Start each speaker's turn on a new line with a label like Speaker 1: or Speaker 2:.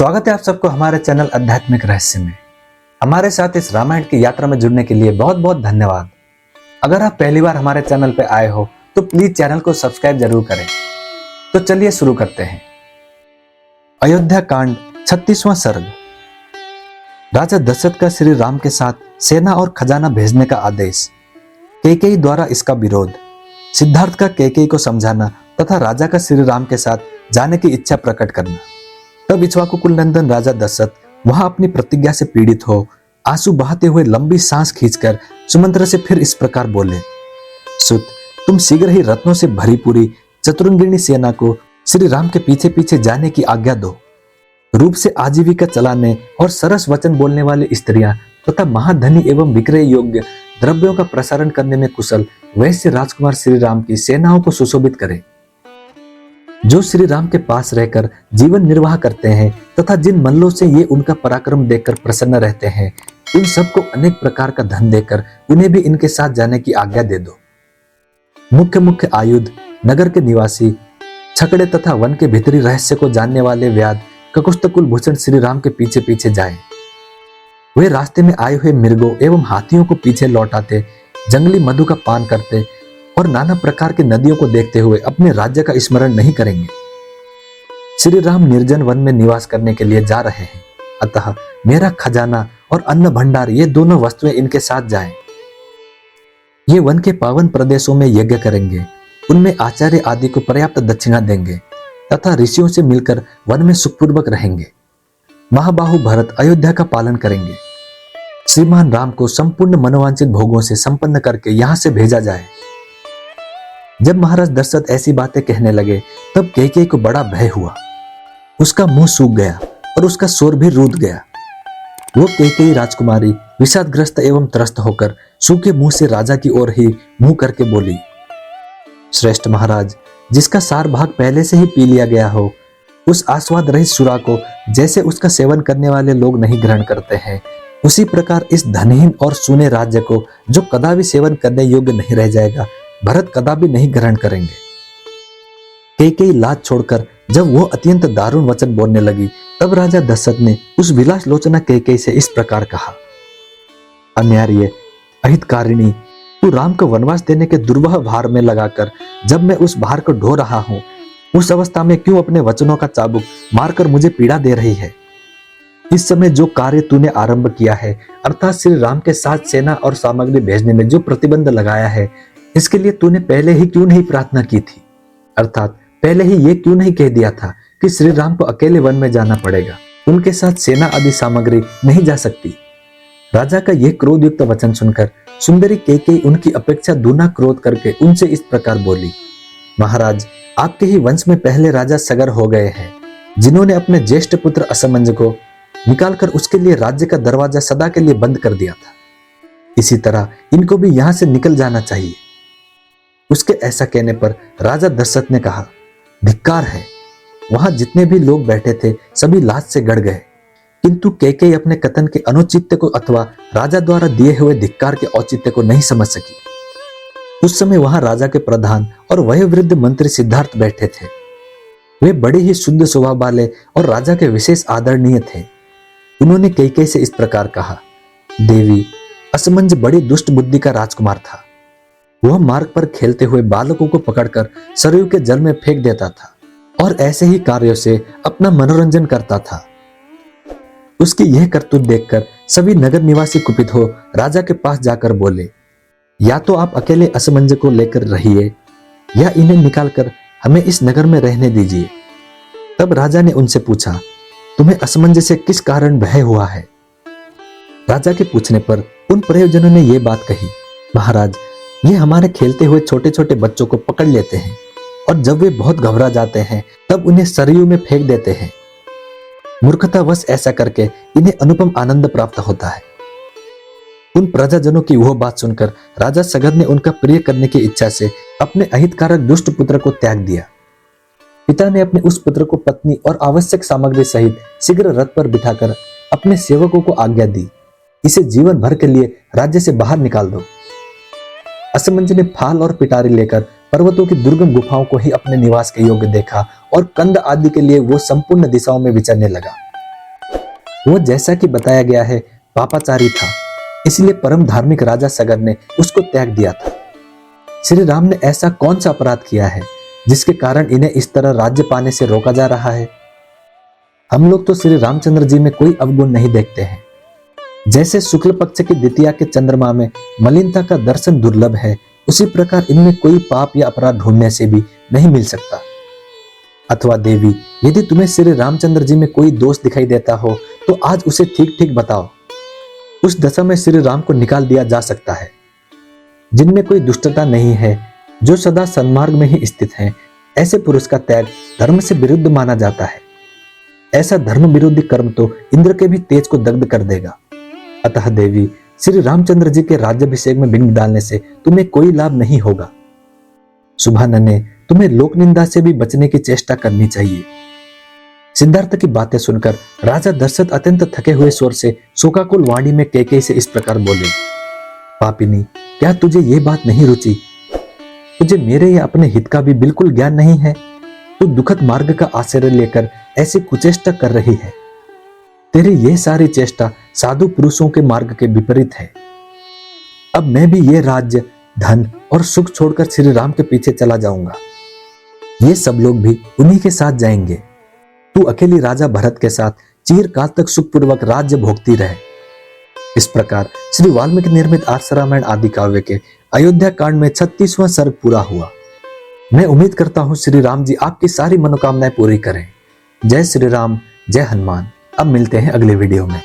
Speaker 1: स्वागत है आप सबको हमारे चैनल आध्यात्मिक रहस्य में। हमारे साथ इस रामायण की यात्रा में जुड़ने के लिए बहुत बहुत धन्यवाद। अगर आप पहली बार हमारे चैनल पर आए हो तो प्लीज चैनल को सब्सक्राइब जरूर करें। तो चलिए शुरू करते हैं। अयोध्या कांड 36वां सर्ग। राजा दशरथ का श्री राम के साथ सेना और खजाना भेजने का आदेश, कैकेयी द्वारा इसका विरोध, सिद्धार्थ का कैकेयी को समझाना तथा राजा का श्री राम के साथ जाने की इच्छा प्रकट करना। तब इक्ष्वाकु कुल नंदन राजा दशरथ वहां अपनी प्रतिज्ञा से पीड़ित हो आंसू बहाते हुए लंबी सांस खींचकर सुमंत्र से फिर इस प्रकार बोले। सुत, तुम शीघ्र ही रत्नों से भरी पूरी चतुरंगिणी सेना को श्री राम के पीछे पीछे जाने की आज्ञा दो। रूप से आजीविका चलाने और सरस वचन बोलने वाली स्त्रियां तथा महाधनी एवं विक्रय योग्य द्रव्यों का प्रसारण करने में कुशल वैश्य राजकुमार श्री राम की सेनाओं को सुशोभित करे। जो श्री राम के पास रहकर जीवन निर्वाह करते हैं तथा जिन मल्लों से ये उनका पराक्रम देखकर प्रसन्न रहते हैं, उन सबको अनेक प्रकार का धन देकर उन्हें भी इनके साथ जाने की आज्ञा दे दो। मुख्य मुख्य आयुध, नगर के निवासी, छकड़े तथा वन के भीतरी रहस्य को जानने वाले व्याध ककुस्थ कुलभूषण श्री राम के पीछे पीछे जाए। वे रास्ते में आए हुए मृगों एवं हाथियों को पीछे लौटाते, जंगली मधु का पान करते और नाना प्रकार की नदियों को देखते हुए अपने राज्य का स्मरण नहीं करेंगे। श्री राम निर्जन वन में निवास करने के लिए जा रहे हैं, अतः मेरा खजाना और अन्न भंडार ये दोनों वस्तुएं इनके साथ जाएं। ये वन के पावन प्रदेशों में यज्ञ करेंगे, उनमें आचार्य आदि को पर्याप्त दक्षिणा देंगे तथा ऋषियों से मिलकर वन में सुखपूर्वक रहेंगे। महाबाहु भरत अयोध्या का पालन करेंगे। श्रीमान राम को संपूर्ण मनोवांछित भोगों से संपन्न करके यहां से भेजा जाए। जब महाराज दशरथ ऐसी बातें कहने लगे तब कैकेयी को बड़ा भय हुआ। उसका मुंह सूख गया और उसका स्वर भी रूठ गया। वो कैकेयी राजकुमारी विषादग्रस्त एवं त्रस्त होकर सूखे मुंह से राजा की ओर ही मुंह करके बोली। श्रेष्ठ महाराज, जिसका सार भाग पहले से ही पी लिया गया हो, उस आस्वाद रहित सुरा को जैसे उसका सेवन करने वाले लोग नहीं ग्रहण करते हैं, उसी प्रकार इस धनहीन और सूने राज्य को जो कदापि सेवन करने योग्य नहीं रह जाएगा, भरत कदापि नहीं ग्रहण करेंगे। कैकेयी लाज छोड़कर जब वो अत्यंत दारुण वचन बोलने लगी तब राजा दशरथ ने उस विलास लोचना कैकेयी से इस प्रकार कहा। अन्यार्य, अहितकारिणी, तू राम को वनवास देने के दुर्वह भार में लगाकर जब मैं उस भार को ढो रहा हूं, उस अवस्था में क्यों अपने वचनों का चाबुक मारकर मुझे पीड़ा दे रही है? इस समय जो कार्य तूने आरंभ किया है, अर्थात श्री राम के साथ सेना और सामग्री भेजने में जो प्रतिबंध लगाया है, इसके लिए तूने पहले ही क्यों नहीं प्रार्थना की थी? अर्थात पहले ही ये क्यों नहीं कह दिया था कि श्री राम को अकेले वन में जाना पड़ेगा, उनके साथ सेना आदि सामग्री नहीं जा सकती? राजा का यह क्रोधयुक्त वचन सुनकर सुंदरी कैकेयी उनकी अपेक्षा दूना क्रोध करके उनसे इस प्रकार बोली। महाराज, आपके ही वंश में पहले राजा सगर हो गए हैं, जिन्होंने अपने ज्येष्ठ पुत्र असमंज को निकालकर उसके लिए राज्य का दरवाजा सदा के लिए बंद कर दिया था। इसी तरह इनको भी यहां से निकल जाना चाहिए। उसके ऐसा कहने पर राजा दशरथ ने कहा, धिक्कार है। वहां जितने भी लोग बैठे थे सभी लाज से गड़ गए, किंतु कैकेयी अपने कथन के अनुचित्य को अथवा राजा द्वारा दिए हुए धिक्कार के औचित्य को नहीं समझ सकी। उस समय वहां राजा के प्रधान और वयोवृद्ध मंत्री सिद्धार्थ बैठे थे। वे बड़े ही शुद्ध स्वभाव वाले और राजा के विशेष आदरणीय थे। उन्होंने कैकेयी से इस प्रकार कहा, देवी, असमंज बड़ी दुष्ट बुद्धि का राजकुमार था। वह मार्ग पर खेलते हुए बालकों को पकड़कर सरयू के जल में फेंक देता था और ऐसे ही कार्यों से अपना मनोरंजन करता था। उसकी यह करतूत देखकर सभी नगर निवासी कुपित हो राजा के पास जाकर बोले, या तो आप अकेले असमंज को लेकर रहिए या इन्हें निकालकर हमें इस नगर में रहने दीजिए। तब राजा ने उनसे पूछा, तुम्हें असमंज से किस कारण भय हुआ है? राजा के पूछने पर उन प्रयोजनों ने यह बात कही, महाराज, ये हमारे खेलते हुए छोटे छोटे बच्चों को पकड़ लेते हैं और जब वे बहुत घबरा जाते हैं तब उन्हें सरयू में फेंक देते हैं। मूर्खतावश ऐसा करके इन्हें अनुपम आनंद प्राप्त होता है। उन प्रजाजनों की वह बात सुनकर राजा सगर ने उनका प्रिय करने की इच्छा से अपने अहितकारक दुष्ट पुत्र को त्याग दिया। पिता ने अपने उस पुत्र को पत्नी और आवश्यक सामग्री सहित शीघ्र रथ पर बिठाकर अपने सेवकों को आज्ञा दी, इसे जीवन भर के लिए राज्य से बाहर निकाल दो। असमंज ने फाल और पिटारी लेकर पर्वतों की दुर्गम गुफाओं को ही अपने निवास के योग्य देखा और कंद आदि के लिए वो संपूर्ण दिशाओं में विचरने लगा। वो जैसा कि बताया गया है पापाचारी था, इसलिए परम धार्मिक राजा सगर ने उसको त्याग दिया था। श्री राम ने ऐसा कौन सा अपराध किया है जिसके कारण इन्हें इस तरह राज्य पाने से रोका जा रहा है? हम लोग तो श्री रामचंद्र जी में कोई अवगुण नहीं देखते हैं। जैसे शुक्ल पक्ष की द्वितीया के चंद्रमा में मलिनता का दर्शन दुर्लभ है, उसी प्रकार इनमें कोई पाप या अपराध ढूंढने से भी नहीं मिल सकता। अथवा देवी, यदि तुम्हें श्री रामचंद्र जी में कोई दोष दिखाई देता हो तो आज उसे ठीक ठीक बताओ। उस दशा में श्री राम को निकाल दिया जा सकता है। जिनमें कोई दुष्टता नहीं है, जो सदा सन्मार्ग में ही स्थित हैं, ऐसे पुरुष का त्याग धर्म से विरुद्ध माना जाता है। ऐसा धर्म विरोधी कर्म तो इंद्र के भी तेज को दग्ध कर देगा। अतः देवी, श्री रामचंद्र जी के राज्याभिषेक में विघ्न डालने से तुम्हें कोई लाभ नहीं होगा। सुभानने, तुम्हें लोक निंदा से भी बचने की चेष्टा करनी चाहिए। सिद्धार्थ की बातें सुनकर राजा दशरथ अत्यंत थके हुए स्वर से शोकाकुल वाणी में कैकेयी से इस प्रकार बोले, पापिनी, क्या तुझे ये बात नहीं रुचि? तुझे मेरे या अपने हित का भी बिल्कुल ज्ञान नहीं है। तू दुखद मार्ग का आश्रय लेकर ऐसी कुचेष्टा कर रही है। तेरी यह सारी चेष्टा साधु पुरुषों के मार्ग के विपरीत है। अब मैं भी ये राज्य, धन और सुख छोड़कर श्री राम के पीछे चला जाऊंगा। ये सब लोग भी उन्हीं के साथ जाएंगे। तू अकेली राजा भरत के साथ चिरकाल तक सुखपूर्वक राज्य भोगती रहे। इस प्रकार श्री वाल्मीकि निर्मित आर्ष रामायण आदि काव्य के अयोध्या कांड में 36वां सर्ग पूरा हुआ। मैं उम्मीद करता हूं श्री राम जी आपकी सारी मनोकामनाएं पूरी करें। जय श्री राम, जय हनुमान। अब मिलते हैं अगले वीडियो में।